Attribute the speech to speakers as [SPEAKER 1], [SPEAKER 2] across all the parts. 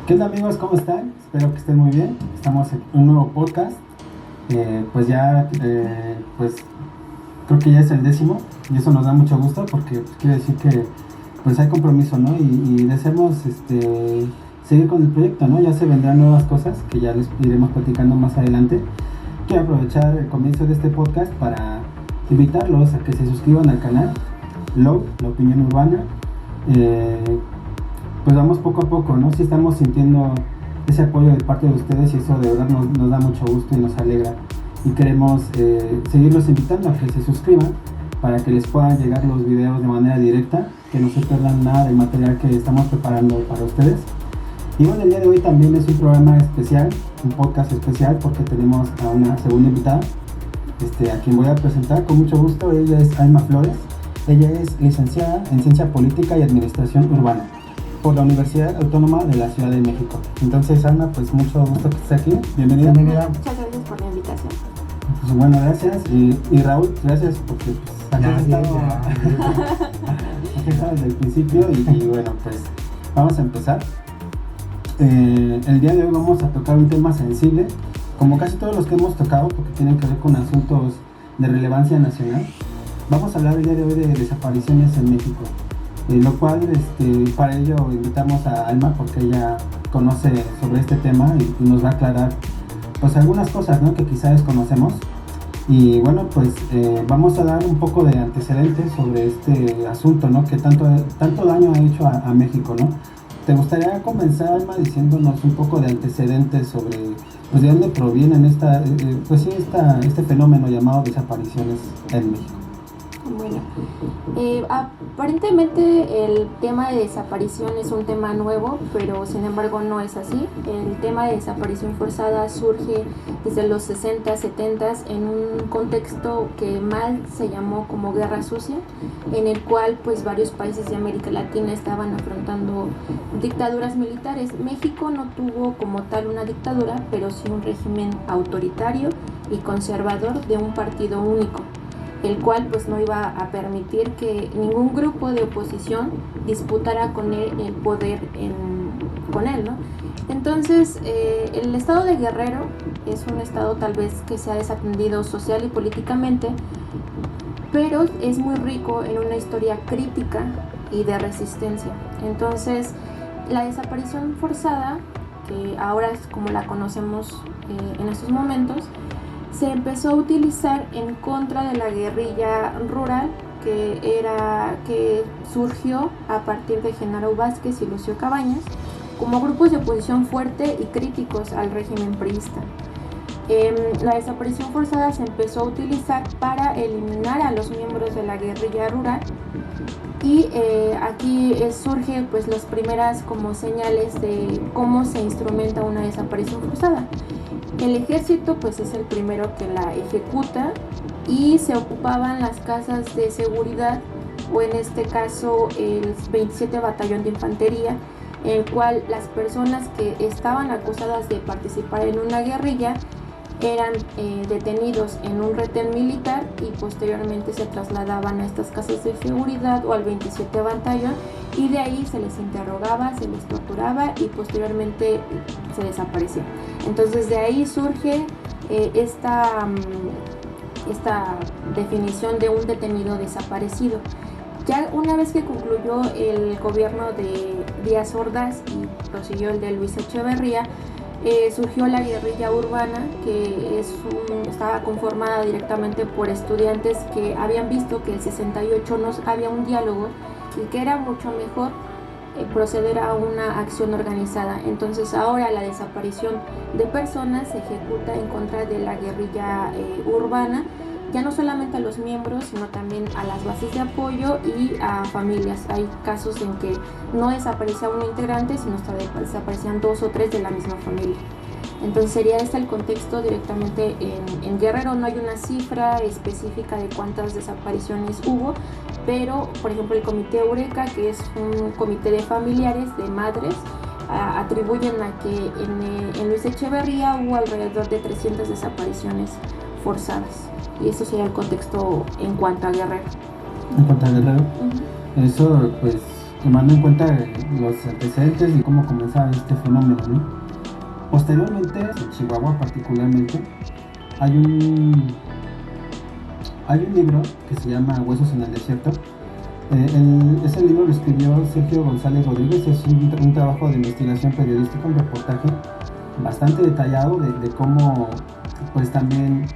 [SPEAKER 1] ¿Qué onda amigos? ¿Cómo están? Espero que estén muy bien. Estamos en un nuevo podcast. Pues creo que ya es el 10º y eso nos da mucho gusto porque quiere decir que pues hay compromiso, ¿no? Y deseamos seguir con el proyecto, ¿no? Ya se vendrán nuevas cosas que ya les iremos platicando más adelante. Quiero aprovechar el comienzo de este podcast para invitarlos a que se suscriban al canal LOU, La Opinión Urbana. Pues vamos poco a poco, ¿no? Sí estamos sintiendo ese apoyo de parte de ustedes y eso de verdad nos da mucho gusto y nos alegra. Y queremos seguirlos invitando a que se suscriban para que les puedan llegar los videos de manera directa, que no se pierdan nada del material que estamos preparando para ustedes. Y bueno, el día de hoy también es un programa especial, un podcast especial, porque tenemos a una segunda invitada, a quien voy a presentar con mucho gusto. Ella es Alma Flores. Ella es licenciada en Ciencia Política y Administración Urbana por la Universidad Autónoma de la Ciudad de México. Entonces, Alma, pues mucho gusto que estés aquí. Bienvenida.
[SPEAKER 2] Muchas gracias por la invitación.
[SPEAKER 1] Pues bueno, gracias. Y Raúl, gracias porque aquí has estado desde el principio y bueno, pues vamos a empezar. El día de hoy vamos a tocar un tema sensible, como casi todos los que hemos tocado, porque tienen que ver con asuntos de relevancia nacional. Vamos a hablar el día de hoy de desapariciones en México, lo cual para ello invitamos a Alma porque ella conoce sobre este tema y nos va a aclarar pues algunas cosas, ¿no?, que quizás desconocemos. Y bueno, pues vamos a dar un poco de antecedentes sobre este asunto, ¿no?, que tanto daño ha hecho a México, ¿no? ¿Te gustaría comenzar, Alma, diciéndonos un poco de antecedentes sobre pues de dónde provienen este fenómeno llamado desapariciones en México?
[SPEAKER 2] Bueno, aparentemente el tema de desaparición es un tema nuevo, pero sin embargo no es así. El tema de desaparición forzada surge desde los 60, 70 en un contexto que mal se llamó como Guerra Sucia, en el cual pues varios países de América Latina estaban afrontando dictaduras militares. México no tuvo como tal una dictadura, pero sí un régimen autoritario y conservador de un partido único, el cual pues no iba a permitir que ningún grupo de oposición disputara con él el poder con él, ¿no? Entonces, el estado de Guerrero es un estado tal vez que se ha desatendido social y políticamente, pero es muy rico en una historia crítica y de resistencia. Entonces, la desaparición forzada, que ahora es como la conocemos en estos momentos, se empezó a utilizar en contra de la guerrilla rural que surgió a partir de Genaro Vázquez y Lucio Cabañas como grupos de oposición fuerte y críticos al régimen priista. La desaparición forzada se empezó a utilizar para eliminar a los miembros de la guerrilla rural y aquí surge pues las primeras como señales de cómo se instrumenta una desaparición forzada. El ejército pues es el primero que la ejecuta y se ocupaban las casas de seguridad, o en este caso el 27 Batallón de Infantería, en el cual las personas que estaban acusadas de participar en una guerrilla eran detenidos en un retén militar y posteriormente se trasladaban a estas casas de seguridad o al 27 Batallón, y de ahí se les interrogaba, se les torturaba y posteriormente se desaparecía. Entonces de ahí surge esta definición de un detenido desaparecido. Ya una vez que concluyó el gobierno de Díaz Ordaz y prosiguió el de Luis Echeverría, surgió la guerrilla urbana, que estaba conformada directamente por estudiantes que habían visto que el 68 no había un diálogo y que era mucho mejor proceder a una acción organizada. Entonces ahora la desaparición de personas se ejecuta en contra de la guerrilla urbana, ya no solamente a los miembros, sino también a las bases de apoyo y a familias. Hay casos en que no desaparecía un integrante, sino desaparecían 2 o 3 de la misma familia. Entonces sería este el contexto directamente en Guerrero. No hay una cifra específica de cuántas desapariciones hubo, pero por ejemplo el Comité Eureka, que es un comité de familiares, de madres, atribuyen a que en Luis Echeverría hubo alrededor de 300 desapariciones forzadas. Y eso sería el contexto en cuanto a Guerrero.
[SPEAKER 1] En cuanto a Guerrero, eso pues tomando en cuenta los antecedentes y cómo comenzaba este fenómeno, ¿no? Posteriormente, en Chihuahua particularmente, hay un libro que se llama Huesos en el Desierto. Ese libro lo escribió Sergio González Rodríguez. Es un trabajo de investigación periodística, un reportaje bastante detallado de cómo pues también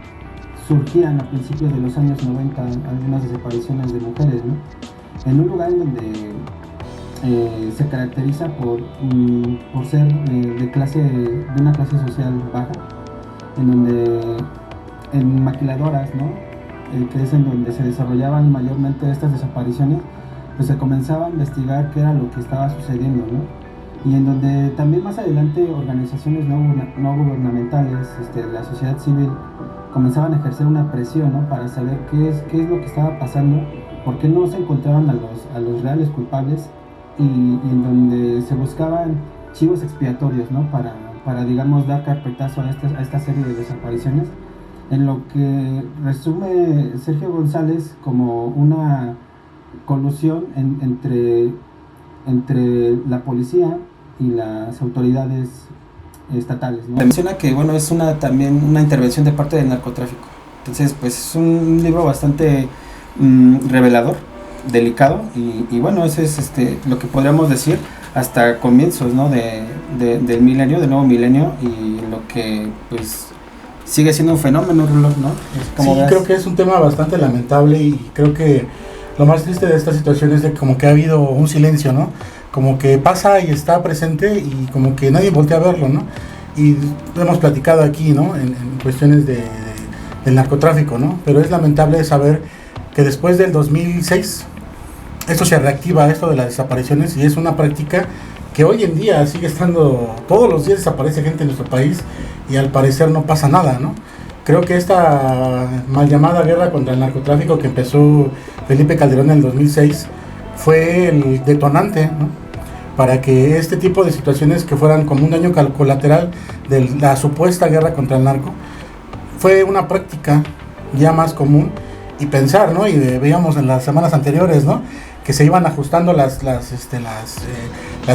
[SPEAKER 1] surgían a principios de los años 90 algunas desapariciones de mujeres, ¿no? En un lugar en donde se caracteriza por ser de una clase social baja, en donde en maquiladoras, ¿no? Que es en donde se desarrollaban mayormente estas desapariciones, pues se comenzaba a investigar qué era lo que estaba sucediendo, ¿no? Y en donde también más adelante organizaciones no gubernamentales, la sociedad civil, comenzaban a ejercer una presión, ¿no? Para saber qué es lo que estaba pasando, por qué no se encontraban a los reales culpables, y en donde se buscaban chivos expiatorios, ¿no? Para digamos dar carpetazo a esta serie de desapariciones, en lo que resume Sergio González como una colusión entre la policía y las autoridades estatales, ¿no?
[SPEAKER 3] Menciona que bueno, es también una intervención de parte del narcotráfico. Entonces, pues es un libro bastante revelador, delicado, y bueno, eso es lo que podríamos decir hasta comienzos, ¿no? del milenio, del nuevo milenio, y lo que pues sigue siendo un fenómeno, ¿no?
[SPEAKER 4] Sí, creo que es un tema bastante lamentable, y creo que lo más triste de esta situación es de como que ha habido un silencio, ¿no? Como que pasa y está presente y como que nadie voltea a verlo, ¿no? Y hemos platicado aquí, ¿no? En cuestiones del narcotráfico, ¿no? Pero es lamentable saber que después del 2006 esto se reactiva, esto de las desapariciones, y es una práctica que hoy en día sigue estando, todos los días desaparece gente en nuestro país y al parecer no pasa nada, ¿no? Creo que esta mal llamada guerra contra el narcotráfico que empezó Felipe Calderón en el 2006 fue el detonante, ¿no? Para que este tipo de situaciones que fueran como un daño colateral de la supuesta guerra contra el narco fue una práctica ya más común, y pensar, ¿no? Y veíamos en las semanas anteriores, ¿no? Que se iban ajustando las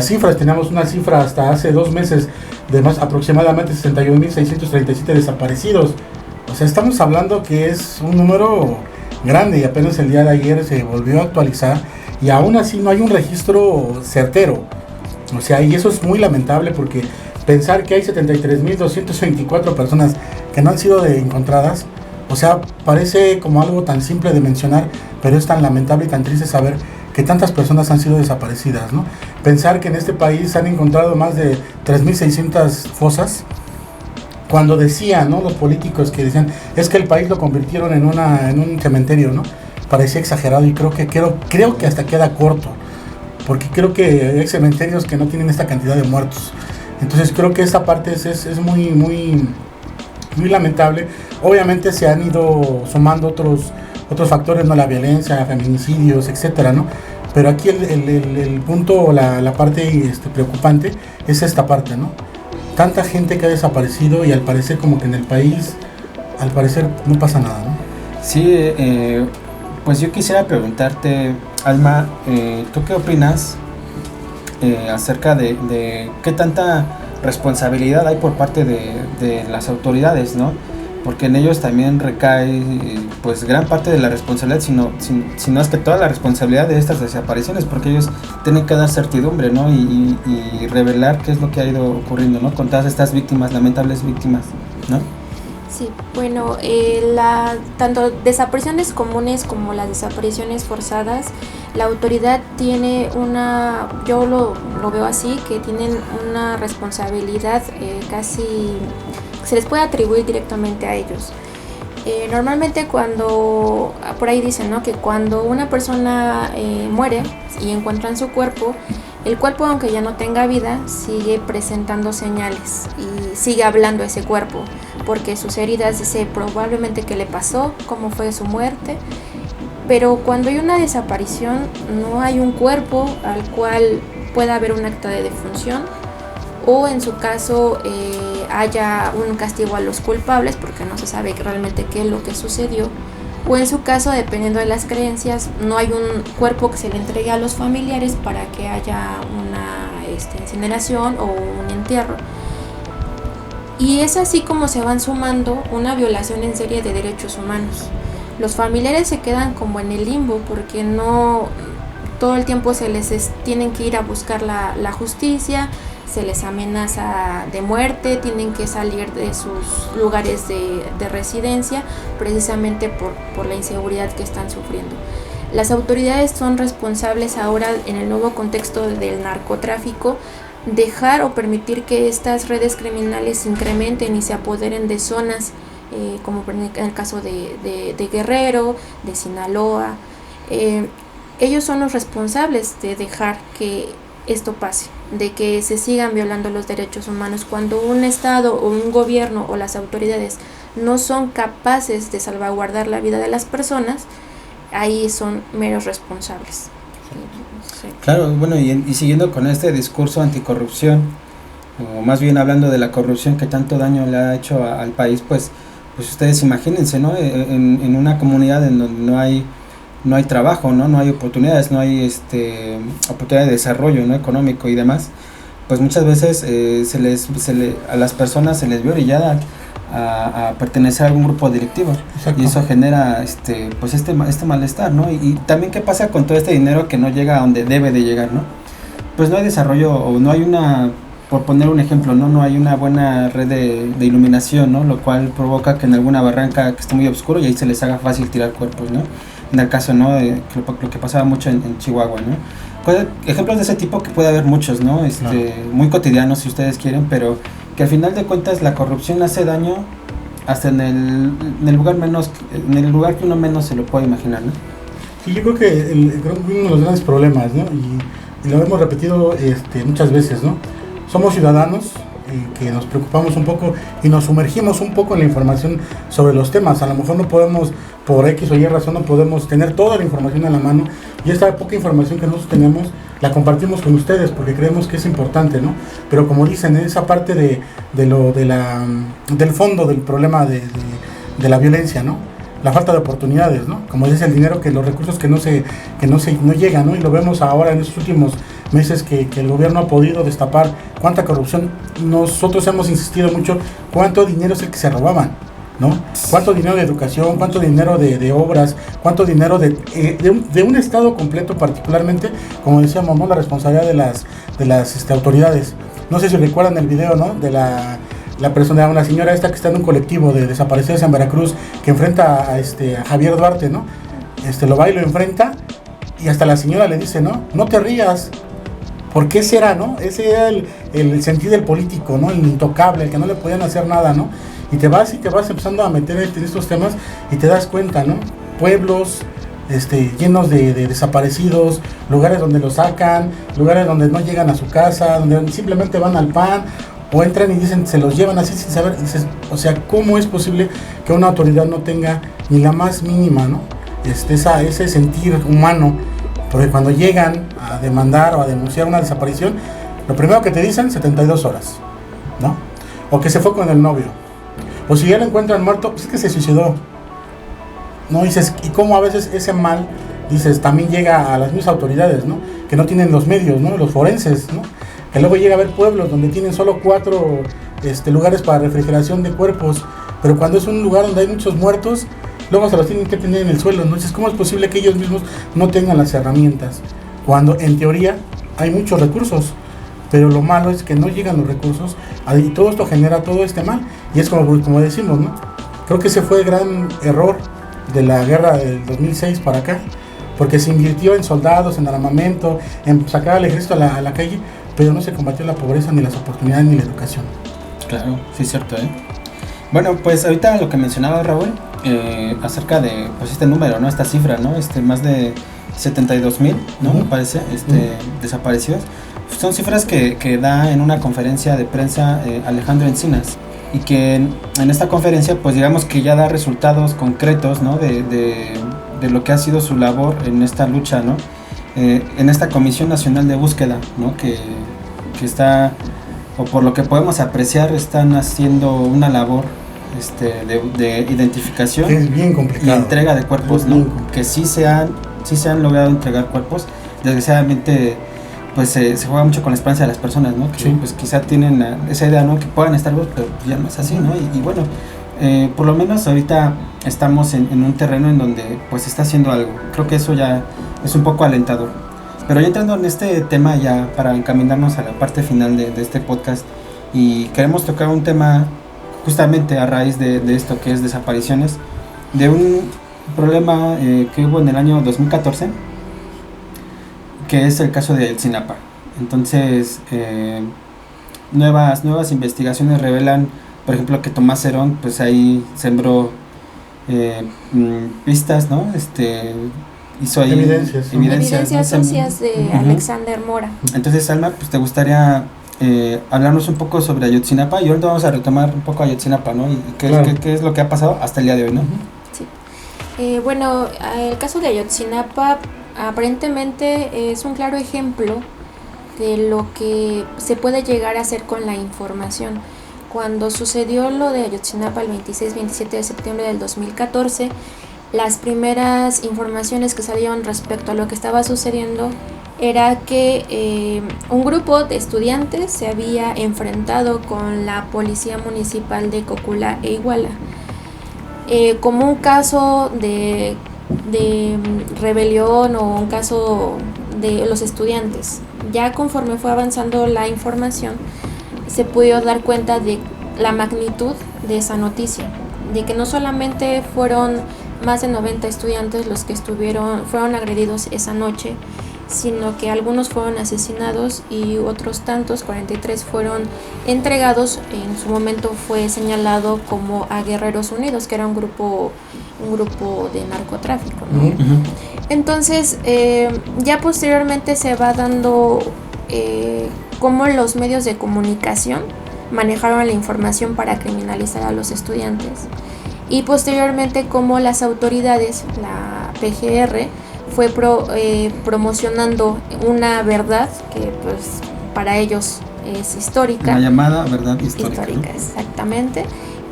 [SPEAKER 4] cifras. Teníamos una cifra hasta hace 2 meses de más aproximadamente 61.637 desaparecidos. O sea, estamos hablando que es un número grande, y apenas el día de ayer se volvió a actualizar, y aún así no hay un registro certero. O sea, y eso es muy lamentable, porque pensar que hay 73.224 personas que no han sido encontradas, o sea, parece como algo tan simple de mencionar, pero es tan lamentable y tan triste saber que tantas personas han sido desaparecidas, ¿no? Pensar que en este país han encontrado más de 3.600 fosas, cuando decían, ¿no? Los políticos que decían, es que el país lo convirtieron en un cementerio, ¿no? Parecía exagerado, y creo que hasta queda corto, porque creo que hay cementerios que no tienen esta cantidad de muertos. Entonces creo que esta parte es muy, muy, muy lamentable. Obviamente se han ido sumando otros factores, ¿no? La violencia, feminicidios, etcétera, ¿no? Pero aquí el punto, la parte preocupante es esta parte, ¿no? Tanta gente que ha desaparecido, y al parecer como que en el país, al parecer no pasa nada, ¿no?
[SPEAKER 3] Sí, pues yo quisiera preguntarte, Alma, ¿tú qué opinas acerca de qué tanta responsabilidad hay por parte de las autoridades, ¿no? Porque en ellos también recae pues gran parte de la responsabilidad, sino es que toda la responsabilidad de estas desapariciones, porque ellos tienen que dar certidumbre, ¿no? Y revelar qué es lo que ha ido ocurriendo, ¿no? Con todas estas víctimas, lamentables víctimas, ¿no?
[SPEAKER 2] Sí, bueno, tanto desapariciones comunes como las desapariciones forzadas, la autoridad tiene yo lo veo así, que tienen una responsabilidad casi, se les puede atribuir directamente a ellos. Normalmente por ahí dicen, ¿no? Que cuando una persona muere y encuentran su cuerpo, el cuerpo, aunque ya no tenga vida, sigue presentando señales y sigue hablando ese cuerpo, porque sus heridas dice probablemente qué le pasó, cómo fue su muerte. Pero cuando hay una desaparición, no hay un cuerpo al cual pueda haber un acta de defunción, o en su caso haya un castigo a los culpables, porque no se sabe realmente qué es lo que sucedió. o en su caso, dependiendo de las creencias, no hay un cuerpo que se le entregue a los familiares para que haya una incineración o un entierro. Y es así como se van sumando una violación en serie de derechos humanos. Los familiares se quedan como en el limbo porque no todo el tiempo se les tienen que ir a buscar la justicia, se les amenaza de muerte, tienen que salir de sus lugares de residencia precisamente por la inseguridad que están sufriendo. Las autoridades son responsables ahora, en el nuevo contexto del narcotráfico, dejar o permitir que estas redes criminales se incrementen y se apoderen de zonas como en el caso de Guerrero, de Sinaloa. Ellos son los responsables de dejar que esto pase, de que se sigan violando los derechos humanos. Cuando un Estado o un gobierno o las autoridades no son capaces de salvaguardar la vida de las personas, ahí son meros responsables. Sí.
[SPEAKER 3] Claro, bueno, y siguiendo con este discurso anticorrupción, o más bien hablando de la corrupción que tanto daño le ha hecho al país, pues ustedes imagínense, ¿no? En una comunidad en donde no hay trabajo, no hay oportunidades, no hay oportunidad de desarrollo, ¿no? Económico y demás, pues muchas veces a las personas se les ve orillada a pertenecer a algún grupo directivo. Exacto. Y eso genera pues este malestar, ¿no? Y también qué pasa con todo este dinero que no llega a donde debe de llegar, ¿no? Pues no hay desarrollo, o no hay por poner un ejemplo, no hay una buena red de iluminación, ¿no? Lo cual provoca que en alguna barranca que esté muy oscuro y ahí se les haga fácil tirar cuerpos, ¿no? En el caso, ¿no? Lo que pasaba mucho en Chihuahua, ¿no? Pues, ejemplos de ese tipo que puede haber muchos, ¿no? Muy cotidianos si ustedes quieren, pero que al final de cuentas la corrupción hace daño hasta en el lugar que uno menos se lo puede imaginar, ¿no?
[SPEAKER 4] Sí, yo creo que uno de los grandes problemas, ¿no? Y lo hemos repetido muchas veces, ¿no? Somos ciudadanos que nos preocupamos un poco y nos sumergimos un poco en la información sobre los temas. A lo mejor no podemos, por X o Y razón, no podemos tener toda la información a la mano, y esta poca información que nosotros tenemos la compartimos con ustedes porque creemos que es importante, ¿no? Pero como dicen, esa parte del fondo del problema de la violencia, ¿no? La falta de oportunidades, ¿no? Como dice el dinero, que los recursos que no llegan, ¿no? Y lo vemos ahora en estos últimos meses que el gobierno ha podido destapar cuánta corrupción. Nosotros hemos insistido mucho cuánto dinero es el que se robaban, ¿no? Cuánto dinero de educación, cuánto dinero de obras, cuánto dinero de un estado completo, particularmente, como decíamos, ¿no? La responsabilidad de las autoridades. No sé si recuerdan el video, ¿no? De la persona, una señora que está en un colectivo de desaparecidos en Veracruz, que enfrenta a Javier Duarte, ¿no? Lo va y lo enfrenta, y hasta la señora le dice, no te rías, porque ese era, ¿no? Ese era el sentido del político, ¿no? El intocable, el que no le podían hacer nada, ¿no? Y te vas empezando a meter en estos temas y te das cuenta, ¿no? Pueblos llenos de desaparecidos, lugares donde los sacan, lugares donde no llegan a su casa, donde simplemente van al PAN, o entran y dicen, se los llevan así sin saber. Dices, o sea, ¿cómo es posible que una autoridad no tenga ni la más mínima, ¿no? Ese sentir humano? Porque cuando llegan a demandar o a denunciar una desaparición, lo primero que te dicen, 72 horas, ¿no? O que se fue con el novio. O si ya lo encuentran muerto, pues es que se suicidó, ¿no? Dices, y cómo a veces ese mal, dices, también llega a las mismas autoridades, ¿no? Que no tienen los medios, ¿no? Los forenses, ¿no? Que luego llega a haber pueblos donde tienen solo 4 lugares para refrigeración de cuerpos, pero cuando es un lugar donde hay muchos muertos, luego se los tienen que tener en el suelo. Entonces, ¿cómo es posible que ellos mismos no tengan las herramientas? Cuando en teoría hay muchos recursos, pero lo malo es que no llegan los recursos, y todo esto genera todo este mal. Y es como decimos, ¿no? Creo que ese fue el gran error de la guerra del 2006 para acá, porque se invirtió en soldados, en armamento, en sacar al ejército a la calle, pero no se combatió la pobreza, ni las oportunidades, ni la educación.
[SPEAKER 3] Claro, sí es cierto, ¿eh? Bueno, pues ahorita lo que mencionaba Raúl, acerca de pues este número, ¿no? Esta cifra, ¿no? Más de 72,000, ¿no? Me parece, desaparecidos. Son cifras que da en una conferencia de prensa Alejandro Encinas, y que en esta conferencia pues digamos que ya da resultados concretos, ¿no? de lo que ha sido su labor en esta lucha, ¿no? En esta Comisión Nacional de Búsqueda, ¿no? que está, o por lo que podemos apreciar, están haciendo una labor de identificación
[SPEAKER 4] Es bien
[SPEAKER 3] y
[SPEAKER 4] complicado.
[SPEAKER 3] entrega de cuerpos,
[SPEAKER 4] Es
[SPEAKER 3] ¿no?
[SPEAKER 4] bien complicado.
[SPEAKER 3] Que sí se han logrado entregar cuerpos. Desgraciadamente, pues se juega mucho con la esperanza de las personas, ¿no? Que
[SPEAKER 4] Sí.
[SPEAKER 3] pues quizá tienen esa idea, ¿no? Que puedan estar vivos, pero ya no es así, ¿no? Y bueno, por lo menos ahorita estamos en un terreno en donde pues se está haciendo algo. Creo que eso ya es un poco alentador. Pero ya entrando en este tema ya para encaminarnos a la parte final de este podcast, y queremos tocar un tema justamente a raíz de esto que es desapariciones, de un problema que hubo en el año 2014, que es el caso de Ayotzinapa. Entonces, nuevas investigaciones revelan, por ejemplo, que Tomás Herón, pues ahí sembró pistas, ¿no? Hizo ahí
[SPEAKER 4] Evidencias, ¿no?
[SPEAKER 2] Evidencias
[SPEAKER 3] ¿no?
[SPEAKER 2] óseas de
[SPEAKER 3] Ujú.
[SPEAKER 2] Alexander Mora.
[SPEAKER 3] Entonces, Alma, pues te gustaría hablarnos un poco sobre Ayotzinapa, y ahorita vamos a retomar un poco Ayotzinapa, ¿no? Y
[SPEAKER 4] Claro.
[SPEAKER 3] qué es lo que ha pasado hasta el día de hoy, ¿no?
[SPEAKER 2] Bueno, el caso de Ayotzinapa aparentemente es un claro ejemplo de lo que se puede llegar a hacer con la información. Cuando sucedió lo de Ayotzinapa el 26-27 de septiembre del 2014, las primeras informaciones que salieron respecto a lo que estaba sucediendo era que un grupo de estudiantes se había enfrentado con la policía municipal de Cocula e Iguala. Como un caso de rebelión o un caso de los estudiantes. Ya conforme fue avanzando la información, se pudo dar cuenta de la magnitud de esa noticia, de que no solamente fueron más de 90 estudiantes los que fueron agredidos esa noche, sino que algunos fueron asesinados y otros tantos, 43, fueron entregados. En su momento fue señalado como a Guerreros Unidos, que era un grupo de narcotráfico, ¿no?
[SPEAKER 3] Ujú.
[SPEAKER 2] Entonces, ya posteriormente se va dando cómo los medios de comunicación manejaron la información para criminalizar a los estudiantes, y posteriormente cómo las autoridades, la PGR, fue promocionando una verdad que pues para ellos es histórica.
[SPEAKER 3] La llamada verdad histórica, ¿no?
[SPEAKER 2] Exactamente,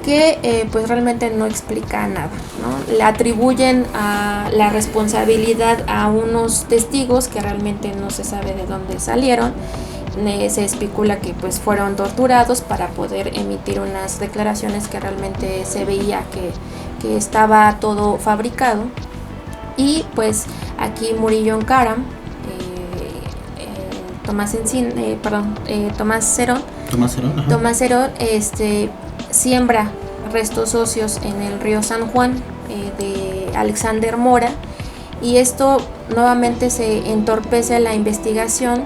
[SPEAKER 2] que pues realmente no explica nada, ¿no? Le atribuyen a la responsabilidad a unos testigos que realmente no se sabe de dónde salieron. Se especula que pues fueron torturados para poder emitir unas declaraciones que realmente se veía que estaba todo fabricado. Y pues aquí Murillo Karam, Tomás Herón,
[SPEAKER 3] ajá.
[SPEAKER 2] Tomás Herón siembra restos óseos en el río San Juan de Alexander Mora, y esto nuevamente se entorpece la investigación.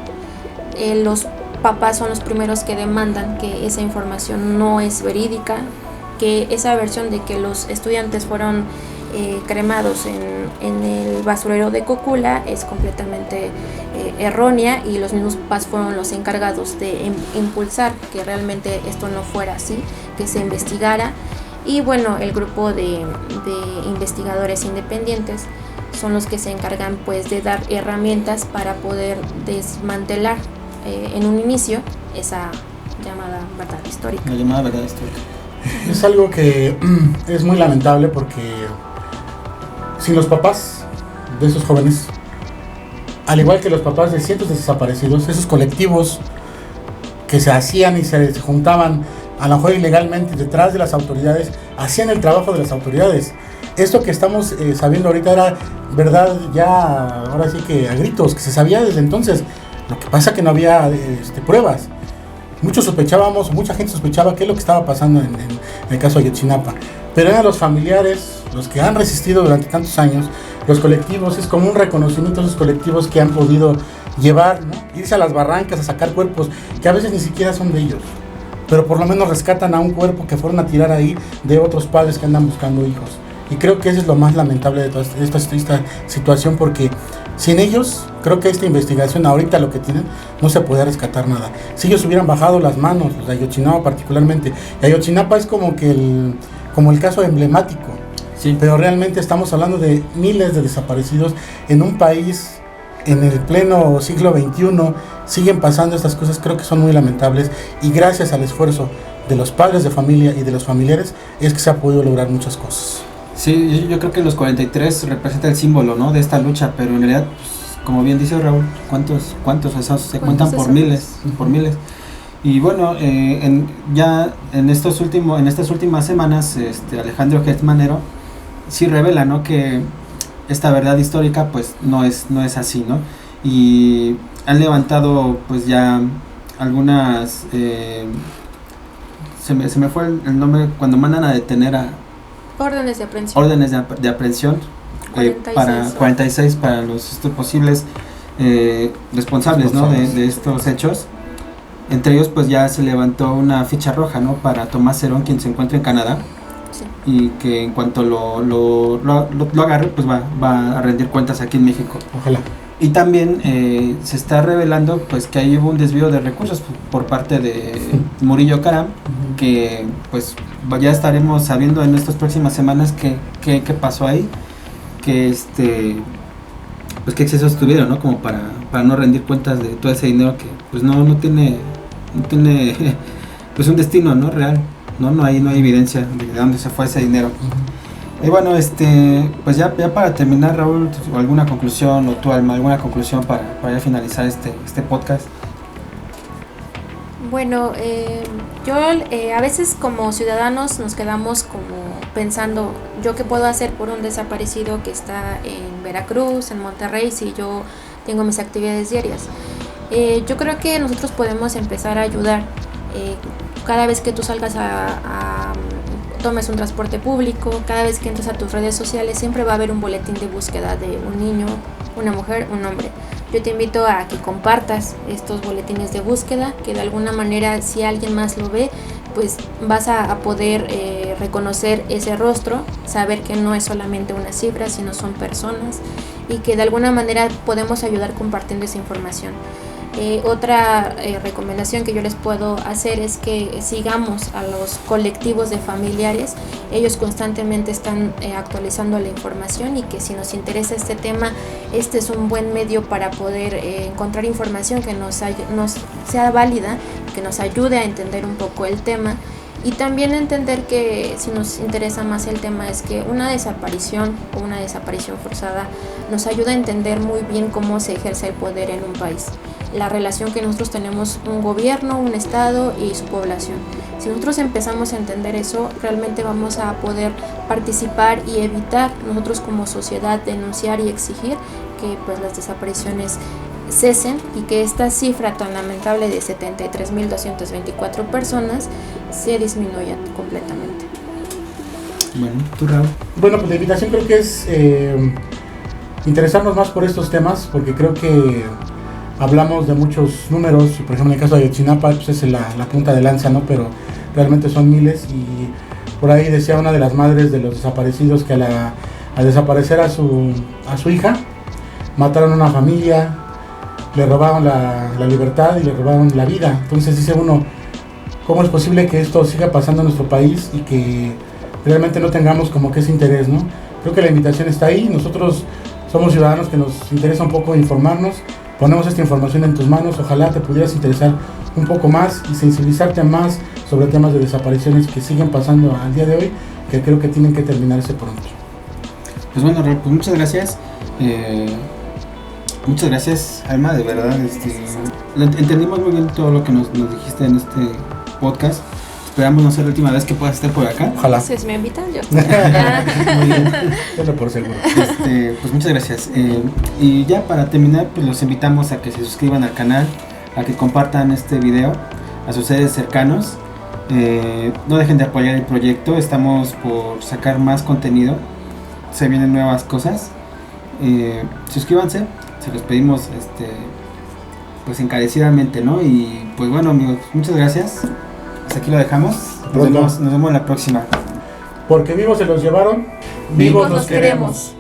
[SPEAKER 2] Los papás son los primeros que demandan que esa información no es verídica, que esa versión de que los estudiantes fueron cremados en el basurero de Cocula es completamente errónea, y los mismos papás fueron los encargados de impulsar que realmente esto no fuera así, que se investigara. Y bueno, el grupo de investigadores independientes son los que se encargan pues de dar herramientas para poder desmantelar en un inicio esa llamada verdad histórica.
[SPEAKER 3] La llamada verdad histórica.
[SPEAKER 4] Es algo que es muy lamentable, porque sin los papás de esos jóvenes, al igual que los papás de cientos de desaparecidos, esos colectivos que se hacían y se juntaban a lo mejor ilegalmente detrás de las autoridades, hacían el trabajo de las autoridades. Esto que estamos sabiendo ahorita era verdad ya, ahora sí que a gritos, que se sabía desde entonces. Lo que pasa que no había pruebas. Muchos sospechábamos, mucha gente sospechaba qué es lo que estaba pasando en el caso de Ayotzinapa. Pero eran los familiares, los que han resistido durante tantos años, los colectivos. Es como un reconocimiento a esos colectivos que han podido llevar, ¿no? Irse a las barrancas a sacar cuerpos que a veces ni siquiera son de ellos, pero por lo menos rescatan a un cuerpo que fueron a tirar ahí de otros padres que andan buscando hijos. Y creo que eso es lo más lamentable de toda esta situación, porque sin ellos, creo que esta investigación ahorita lo que tienen, no se puede rescatar nada. Si ellos hubieran bajado las manos, los de Ayotzinapa particularmente, y Ayotzinapa es como que el caso emblemático,
[SPEAKER 3] Sí.
[SPEAKER 4] pero realmente estamos hablando de miles de desaparecidos en un país en el pleno siglo XXI. Siguen pasando estas cosas, creo que son muy lamentables, y gracias al esfuerzo de los padres de familia y de los familiares, es que se ha podido lograr muchas cosas.
[SPEAKER 3] Sí, yo creo que los 43 representa el símbolo, ¿no?, de esta lucha, pero en realidad, pues, como bien dice Raúl, ¿cuántos esos se cuentan por miles, por miles? Y bueno, ya en estas últimas semanas, Alejandro Gertz Manero sí revela, ¿no?, que esta verdad histórica pues no es así, ¿no? Y han levantado pues ya algunas, se me fue el nombre, cuando mandan a detener a
[SPEAKER 2] Órdenes de aprehensión.
[SPEAKER 3] De aprehensión
[SPEAKER 2] 46,
[SPEAKER 3] 46 para los posibles responsables, ¿no?, de estos hechos. Entre ellos pues ya se levantó una ficha roja, ¿no?, para Tomás Herón, quien se encuentra en Canadá.
[SPEAKER 2] Sí.
[SPEAKER 3] Y que en cuanto lo agarre pues va a rendir cuentas aquí en México.
[SPEAKER 4] Ojalá.
[SPEAKER 3] Y también se está revelando pues que ahí hubo un desvío de recursos por parte de Murillo Karam, que pues ya estaremos sabiendo en estas próximas semanas qué pasó ahí, que pues qué excesos tuvieron, ¿no?, como para no rendir cuentas de todo ese dinero que pues no tiene pues un destino, ¿no?, real, no hay evidencia de dónde se fue ese dinero. Y bueno, pues ya para terminar, Raúl, alguna conclusión, o tú, Alma, alguna conclusión para ya finalizar este podcast.
[SPEAKER 2] Bueno, yo a veces como ciudadanos nos quedamos como pensando, ¿yo qué puedo hacer por un desaparecido que está en Veracruz, en Monterrey, si yo tengo mis actividades diarias? Yo creo que nosotros podemos empezar a ayudar. Cada vez que tú salgas tomes un transporte público, cada vez que entres a tus redes sociales, siempre va a haber un boletín de búsqueda de un niño, una mujer, un hombre. Yo te invito a que compartas estos boletines de búsqueda, que de alguna manera, si alguien más lo ve, pues vas a poder reconocer ese rostro, saber que no es solamente una cifra, sino son personas, y que de alguna manera podemos ayudar compartiendo esa información. Otra recomendación que yo les puedo hacer es que sigamos a los colectivos de familiares. Ellos constantemente están actualizando la información, y que si nos interesa este tema, este es un buen medio para poder encontrar información que nos sea válida, que nos ayude a entender un poco el tema. Y también entender que si nos interesa más el tema, es que una desaparición o una desaparición forzada nos ayuda a entender muy bien cómo se ejerce el poder en un país, la relación que nosotros tenemos, un gobierno, un estado y su población. Si nosotros empezamos a entender eso, realmente vamos a poder participar y evitar nosotros como sociedad denunciar y exigir que pues las desapariciones cesen, y que esta cifra tan lamentable de 73.224 personas se disminuya completamente.
[SPEAKER 3] Bueno, tú, Raúl.
[SPEAKER 4] Bueno, pues la invitación creo que es interesarnos más por estos temas, porque creo que hablamos de muchos números, por ejemplo en el caso de Ayotzinapa pues es la punta de lanza, ¿no?, pero realmente son miles. Y por ahí decía una de las madres de los desaparecidos que al desaparecer a su hija, mataron a una familia, le robaron la libertad y le robaron la vida. Entonces dice uno, ¿cómo es posible que esto siga pasando en nuestro país y que realmente no tengamos como que ese interés, ¿no? Creo que la invitación está ahí. Nosotros somos ciudadanos que nos interesa un poco informarnos. Ponemos esta información en tus manos. Ojalá te pudieras interesar un poco más y sensibilizarte más sobre temas de desapariciones que siguen pasando al día de hoy, que creo que tienen que terminarse pronto.
[SPEAKER 3] Pues bueno, Raúl, pues muchas gracias. Muchas gracias, Alma, de verdad. Entendimos muy bien todo lo que nos dijiste en este podcast. Esperamos no ser la última vez que puedas estar por acá.
[SPEAKER 4] Ojalá.
[SPEAKER 2] Si me invitan, yo
[SPEAKER 3] Muy bien.
[SPEAKER 4] Tenlo por seguro.
[SPEAKER 3] Pues muchas gracias. Y ya para terminar, pues los invitamos a que se suscriban al canal, a que compartan este video a sus seres cercanos. No dejen de apoyar el proyecto. Estamos por sacar más contenido. Se vienen nuevas cosas. Suscríbanse. Se los pedimos pues encarecidamente, ¿no? Y pues bueno, amigos, muchas gracias. Hasta aquí lo dejamos. Nos vemos en la próxima.
[SPEAKER 4] Porque vivos se los llevaron, vivos los queremos.